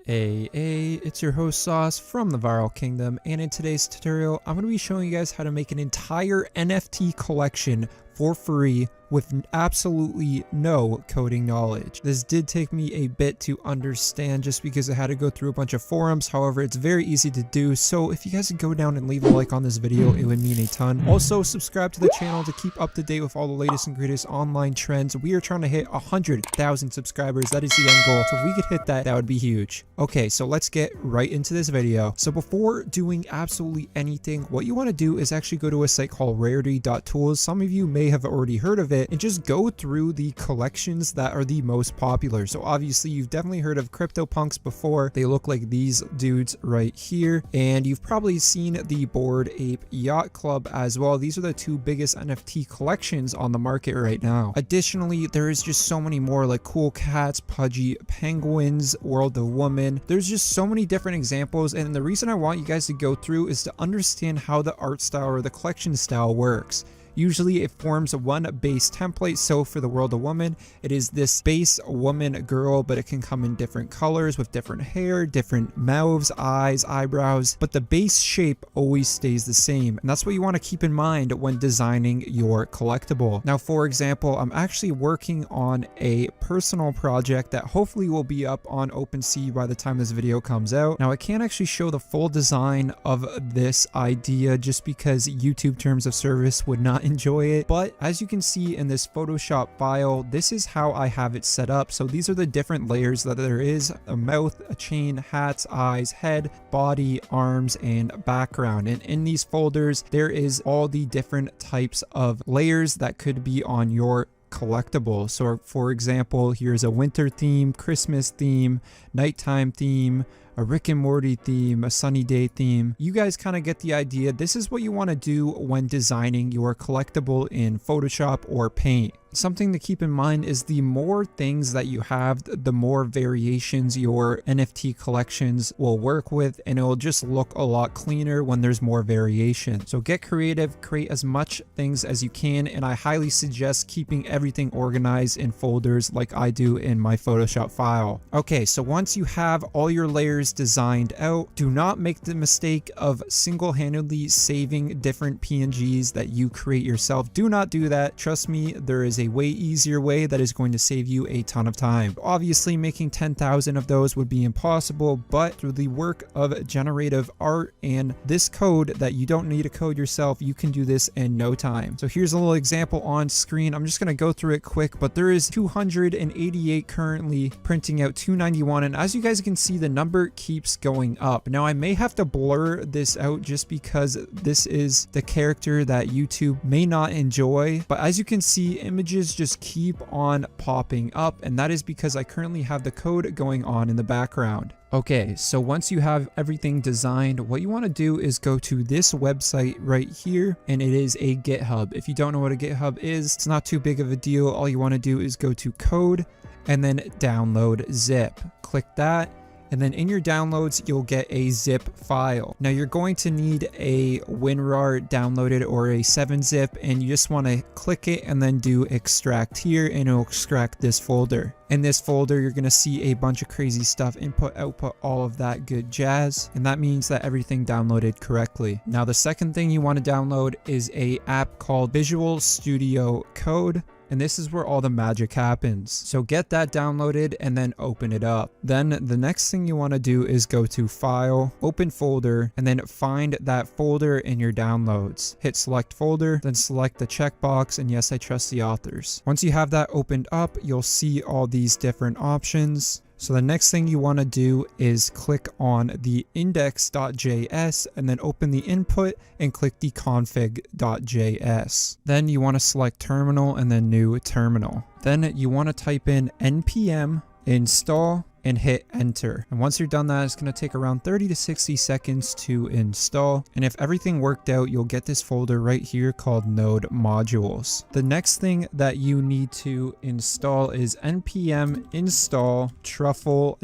Hey, it's your host Sauce from the Viral Kingdom, and in today's tutorial, I'm going to be showing you guys how to make an entire NFT collection for free with absolutely no coding knowledge. This did take me a bit to understand just because I had to go through a bunch of forums. However, it's very easy to do, so if you guys could go down and leave a like on this video, it would mean a ton. Also, subscribe to the channel to keep up to date with all the latest and greatest online trends. We are trying to hit 100,000 subscribers. That is the end goal, so if we could hit that, that would be huge. Okay, so let's get right into this video. So before doing absolutely anything, what you want to do is actually go to a site called rarity.tools. Some of you may have already heard of it, and just go through the collections that are the most popular. So obviously you've definitely heard of CryptoPunks before. They look like these dudes right here, and you've probably seen the Bored Ape Yacht Club as well. These are the two biggest NFT collections on the market right now. Additionally, there is just so many more, like Cool Cats, Pudgy Penguins, World of Woman. There's just so many different examples, and the reason I want you guys to go through is to understand how the art style or the collection style works. Usually it forms one base template. So for the World of Woman, it is this base woman girl, but it can come in different colors with different hair, different mouths, eyes, eyebrows, but the base shape always stays the same. And that's what you want to keep in mind when designing your collectible. Now, for example, I'm actually working on a personal project that hopefully will be up on OpenSea by the time this video comes out. Now, I can't actually show the full design of this idea just because YouTube terms of service would not enjoy it, but as you can see in this Photoshop file, this is how I have it set up. So these are the different layers that there is: a mouth, a chain, hats, eyes, head, body, arms, and background. And in these folders, there is all the different types of layers that could be on your collectible. So for example, here's a winter theme, Christmas theme, nighttime theme, a Rick and Morty theme, a sunny day theme. You guys kind of get the idea. This is what you want to do when designing your collectible in Photoshop or Paint. Something to keep in mind is the more things that you have, the more variations your NFT collections will work with, and it will just look a lot cleaner when there's more variation. So get creative, create as much things as you can, and I highly suggest keeping everything organized in folders like I do in my Photoshop file. Okay, so once you have all your layers designed out, do not make the mistake of single-handedly saving different PNGs that you create yourself. Do not do that. Trust me, there is a way easier way that is going to save you a ton of time. Obviously, making 10,000 of those would be impossible, but through the work of generative art and this code that you don't need to code yourself, you can do this in no time. So here's a little example on screen. I'm just going to go through it quick, but there is 288 currently printing out 291, and as you guys can see, the number keeps going up. Now I may have to blur this out just because this is the character that YouTube may not enjoy, but as you can see, images just keep on popping up, and that is because I currently have the code going on in the background. Okay, so once you have everything designed, what you want to do is go to this website right here, and it is a GitHub. If you don't know what a GitHub is, it's not too big of a deal. All you want to do is go to code and then download zip. Click that, and then in your downloads, you'll get a zip file. Now you're going to need a WinRAR downloaded or a 7-zip, and you just want to click it and then do extract here, and it'll extract this folder. In this folder, you're going to see a bunch of crazy stuff: input, output, all of that good jazz. And that means that everything downloaded correctly. Now the second thing you want to download is a app called Visual Studio Code. And this is where all the magic happens. So get that downloaded and then open it up. Then the next thing you want to do is go to File, Open Folder, and then find that folder in your downloads. Hit Select Folder, then select the checkbox, and yes, I trust the authors. Once you have that opened up, you'll see all these different options. So the next thing you want to do is click on the index.js and then open the input and click the config.js. Then you want to select terminal and then new terminal. Then you want to type in npm install and hit enter. And once you're done that, it's going to take around 30 to 60 seconds to install. And if everything worked out, you'll get this folder right here called node modules. The next thing that you need to install is npm install truffle-p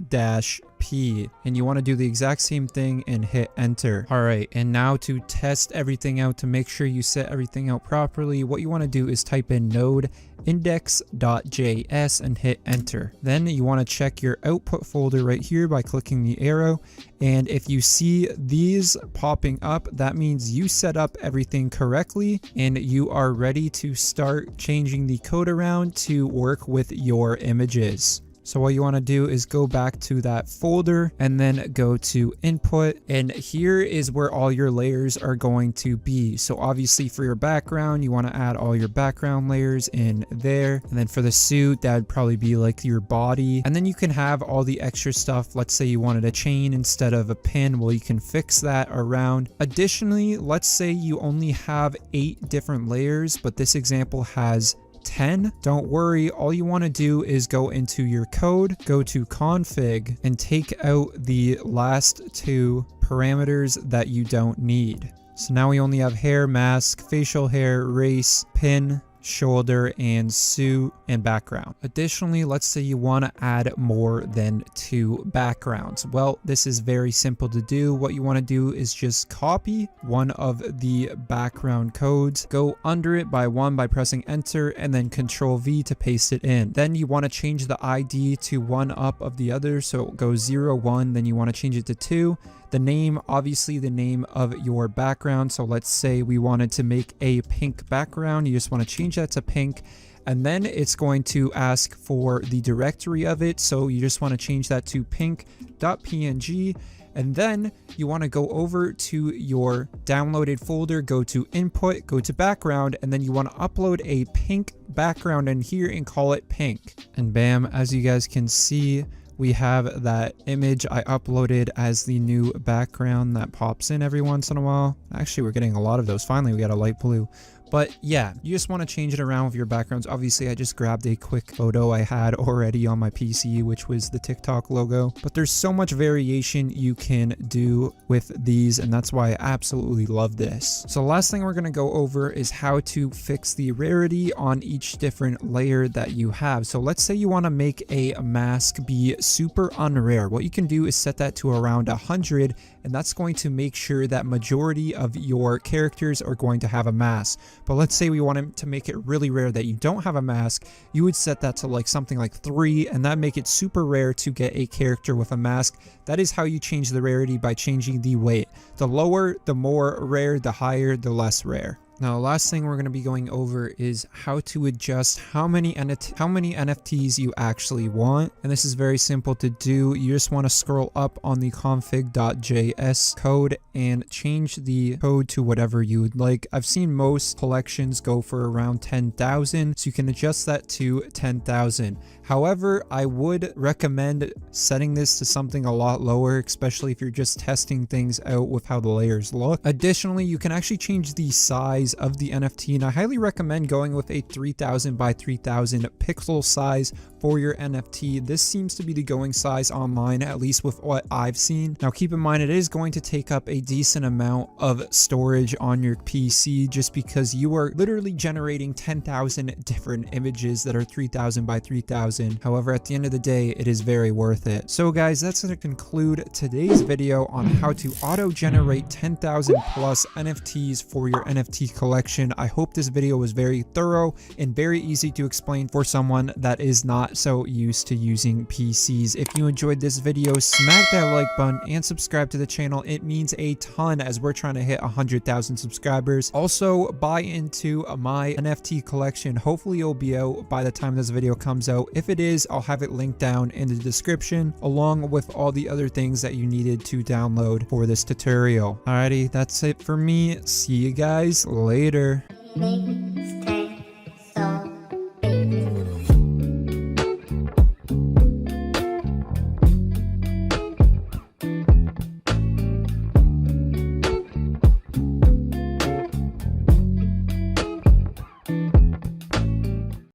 P, and you want to do the exact same thing and hit enter. All right, and now to test everything out, to make sure you set everything out properly, what you want to do is type in node index.js and hit enter. Then you want to check your output folder right here by clicking the arrow, and if you see these popping up, that means you set up everything correctly and you are ready to start changing the code around to work with your images. So what you want to do is go back to that folder and then go to input, and here is where all your layers are going to be. So obviously for your background, you want to add all your background layers in there, and then for the suit, that would probably be like your body, and then you can have all the extra stuff. Let's say you wanted a chain instead of a pin, well, you can fix that around. Additionally, let's say you only have 8 different layers, but this example has 10. Don't worry, all you want to do is go into your code, go to config, and take out the last 2 parameters that you don't need. So now we only have hair, mask, facial hair, race, pin, shoulder, and suit, and background. Additionally, let's say you want to add more than 2 backgrounds. Well, this is very simple to do. What you want to do is just copy one of the background codes, go under it by 1 by pressing enter, and then Control V to paste it in. Then you want to change the ID to one up of the other, so it goes 0, 1, then you want to change it to 2. The name, obviously the name of your background. So let's say we wanted to make a pink background. You just want to change that to pink, and then it's going to ask for the directory of it. So you just want to change that to pink.png, and then you want to go over to your downloaded folder, go to input, go to background, and then you want to upload a pink background in here and call it pink. And bam, as you guys can see, we have that image I uploaded as the new background that pops in every once in a while. Actually, we're getting a lot of those. Finally, we got a light blue. But yeah, you just want to change it around with your backgrounds. Obviously, I just grabbed a quick photo I had already on my PC, which was the TikTok logo. But there's so much variation you can do with these, and that's why I absolutely love this. So the last thing we're going to go over is how to fix the rarity on each different layer that you have. So let's say you want to make a mask be super unrare. What you can do is set that to around 100, and that's going to make sure that majority of your characters are going to have a mask. But let's say we wanted to make it really rare that you don't have a mask, you would set that to like something like 3, and that make it super rare to get a character with a mask. That is how you change the rarity, by changing the weight. The lower, the more rare; the higher, the less rare. Now, the last thing we're going to be going over is how to adjust how many NFTs you actually want. And this is very simple to do. You just want to scroll up on the config.js code and change the code to whatever you would like. I've seen most collections go for around 10,000, so you can adjust that to 10,000. However, I would recommend setting this to something a lot lower, especially if you're just testing things out with how the layers look. Additionally, you can actually change the size of the NFT, and I highly recommend going with a 3000 by 3000 pixel size for your NFT. This seems to be the going size online, at least with what I've seen. Now keep in mind, it is going to take up a decent amount of storage on your PC, just because you are literally generating 10,000 different images that are 3000 by 3000. However, at the end of the day, it is very worth it. So guys, that's going to conclude today's video on how to auto-generate 10,000 plus NFTs for your NFT collection. I hope this video was very thorough and very easy to explain for someone that is not so used to using PCs. If you enjoyed this video, smack that like button and subscribe to the channel. It means a ton as we're trying to hit 100,000 subscribers. Also, buy into my NFT collection. Hopefully it'll be out by the time this video comes out. If it is, I'll have it linked down in the description, along with all the other things that you needed to download for this tutorial. Alrighty, that's it for me. See you guys later.